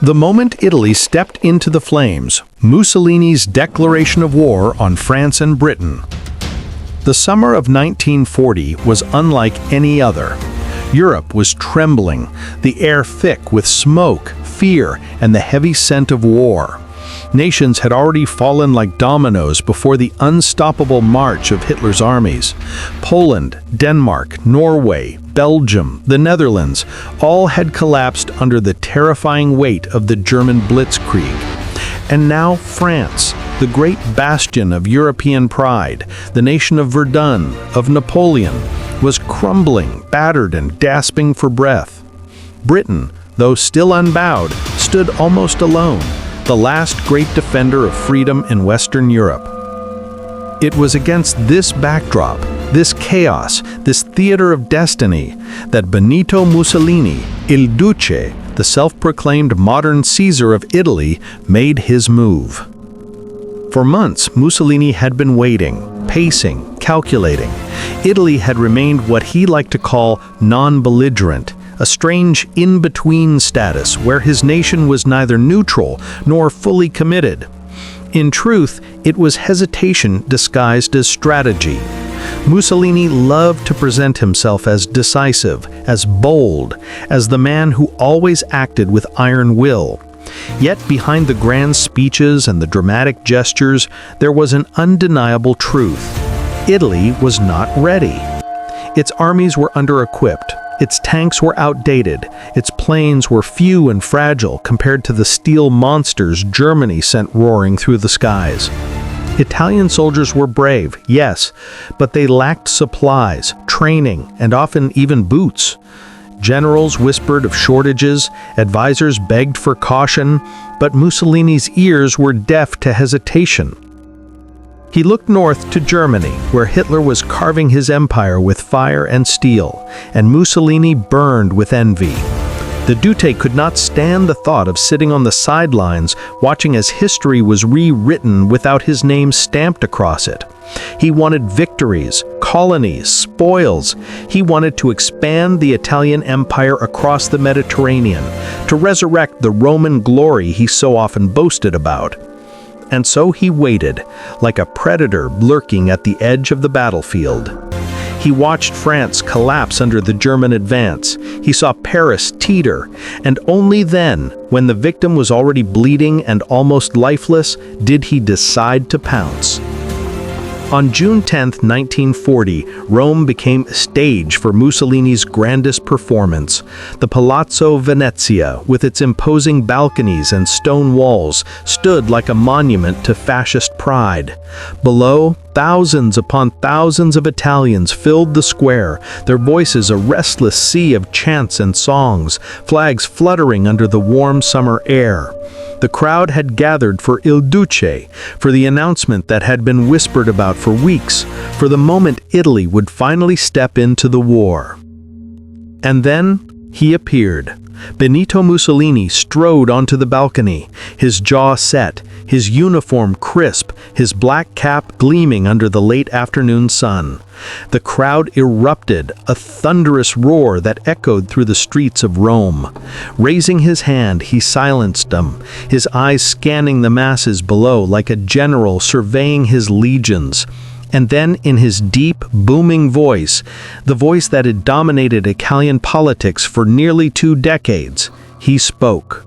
The moment Italy stepped into the flames, Mussolini's declaration of war on France and Britain. The summer of 1940 was unlike any other. Europe was trembling, the air thick with smoke, fear, and the heavy scent of war. Nations had already fallen like dominoes before the unstoppable march of Hitler's armies. Poland, Denmark, Norway, Belgium, the Netherlands, all had collapsed under the terrifying weight of the German blitzkrieg. And now France, the great bastion of European pride, the nation of Verdun, of Napoleon, was crumbling, battered, and gasping for breath. Britain, though still unbowed, stood almost alone, the last great defender of freedom in Western Europe. It was against this backdrop, this chaos, this theater of destiny, that Benito Mussolini, Il Duce, the self-proclaimed modern Caesar of Italy, made his move. For months, Mussolini had been waiting, pacing, calculating. Italy had remained what he liked to call non-belligerent, a strange in-between status where his nation was neither neutral nor fully committed. In truth, it was hesitation disguised as strategy. Mussolini loved to present himself as decisive, as bold, as the man who always acted with iron will. Yet behind the grand speeches and the dramatic gestures, there was an undeniable truth. Italy was not ready. Its armies were under-equipped. Its tanks were outdated, its planes were few and fragile compared to the steel monsters Germany sent roaring through the skies. Italian soldiers were brave, yes, but they lacked supplies, training, and often even boots. Generals whispered of shortages, advisors begged for caution, but Mussolini's ears were deaf to hesitation. He looked north to Germany, where Hitler was carving his empire with fire and steel, and Mussolini burned with envy. The Duce could not stand the thought of sitting on the sidelines, watching as history was rewritten without his name stamped across it. He wanted victories, colonies, spoils. He wanted to expand the Italian empire across the Mediterranean, to resurrect the Roman glory he so often boasted about. And so he waited, like a predator lurking at the edge of the battlefield. He watched France collapse under the German advance. He saw Paris teeter, and only then, when the victim was already bleeding and almost lifeless, did he decide to pounce. On June 10, 1940, Rome became a stage for Mussolini's grandest performance. The Palazzo Venezia, with its imposing balconies and stone walls, stood like a monument to fascist pride. Below, thousands upon thousands of Italians filled the square, their voices a restless sea of chants and songs, flags fluttering under the warm summer air. The crowd had gathered for Il Duce, for the announcement that had been whispered about for weeks, for the moment Italy would finally step into the war. And then he appeared. Benito Mussolini strode onto the balcony, his jaw set, his uniform crisp, his black cap gleaming under the late afternoon sun. The crowd erupted, a thunderous roar that echoed through the streets of Rome. Raising his hand, he silenced them, his eyes scanning the masses below like a general surveying his legions. And then in his deep, booming voice, the voice that had dominated Italian politics for nearly 2 decades, he spoke.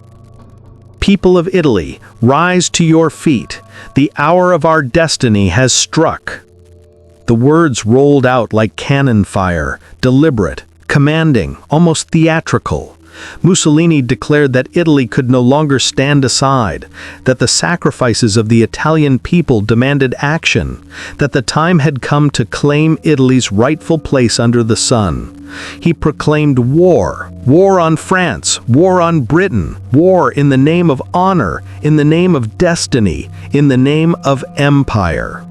"People of Italy, rise to your feet. The hour of our destiny has struck." The words rolled out like cannon fire, deliberate, commanding, almost theatrical. Mussolini declared that Italy could no longer stand aside, that the sacrifices of the Italian people demanded action, that the time had come to claim Italy's rightful place under the sun. He proclaimed war, war on France, war on Britain, war in the name of honor, in the name of destiny, in the name of empire.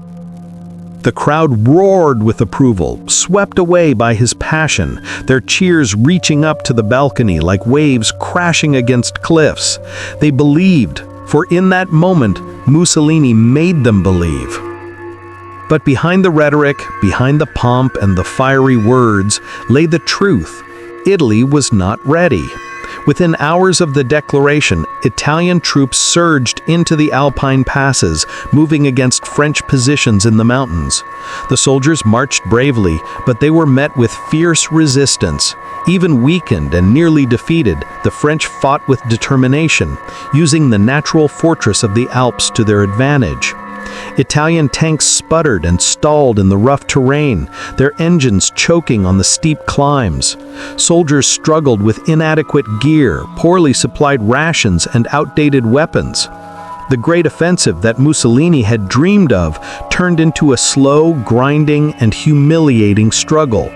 The crowd roared with approval, swept away by his passion, their cheers reaching up to the balcony like waves crashing against cliffs. They believed, for in that moment, Mussolini made them believe. But behind the rhetoric, behind the pomp and the fiery words, lay the truth. Italy was not ready. Within hours of the declaration, Italian troops surged into the Alpine passes, moving against French positions in the mountains. The soldiers marched bravely, but they were met with fierce resistance. Even weakened and nearly defeated, the French fought with determination, using the natural fortress of the Alps to their advantage. Italian tanks sputtered and stalled in the rough terrain, their engines choking on the steep climbs. Soldiers struggled with inadequate gear, poorly supplied rations, and outdated weapons. The great offensive that Mussolini had dreamed of turned into a slow, grinding, and humiliating struggle.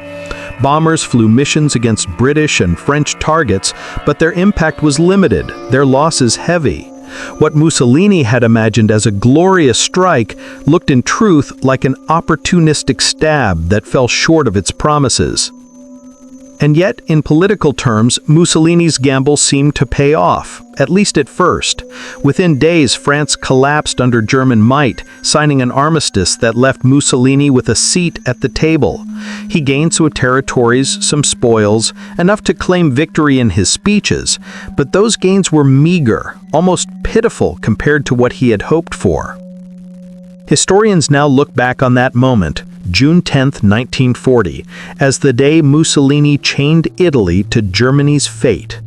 Bombers flew missions against British and French targets, but their impact was limited, their losses heavy. What Mussolini had imagined as a glorious strike looked in truth like an opportunistic stab that fell short of its promises. And yet, in political terms, Mussolini's gamble seemed to pay off, at least at first. Within days, France collapsed under German might, signing an armistice that left Mussolini with a seat at the table. He gained some territories, some spoils, enough to claim victory in his speeches, but those gains were meager, almost pitiful compared to what he had hoped for. Historians now look back on that moment, June 10, 1940, as the day Mussolini chained Italy to Germany's fate.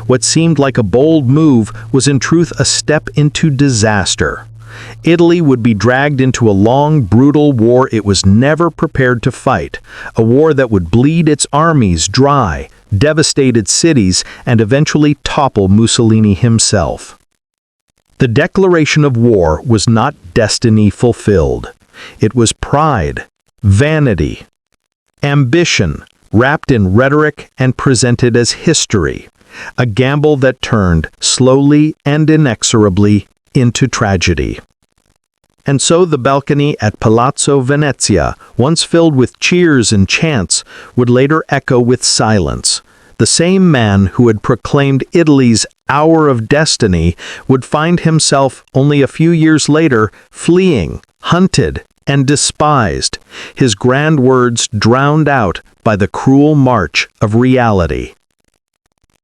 What seemed like a bold move was in truth a step into disaster. Italy would be dragged into a long, brutal war it was never prepared to fight, a war that would bleed its armies dry, devastate its cities, and eventually topple Mussolini himself. The declaration of war was not destiny fulfilled. It was pride, vanity, ambition, wrapped in rhetoric and presented as history, a gamble that turned, slowly and inexorably, into tragedy. And so the balcony at Palazzo Venezia, once filled with cheers and chants, would later echo with silence. The same man who had proclaimed Italy's hour of destiny would find himself, only a few years later, fleeing, hunted, and despised, his grand words drowned out by the cruel march of reality.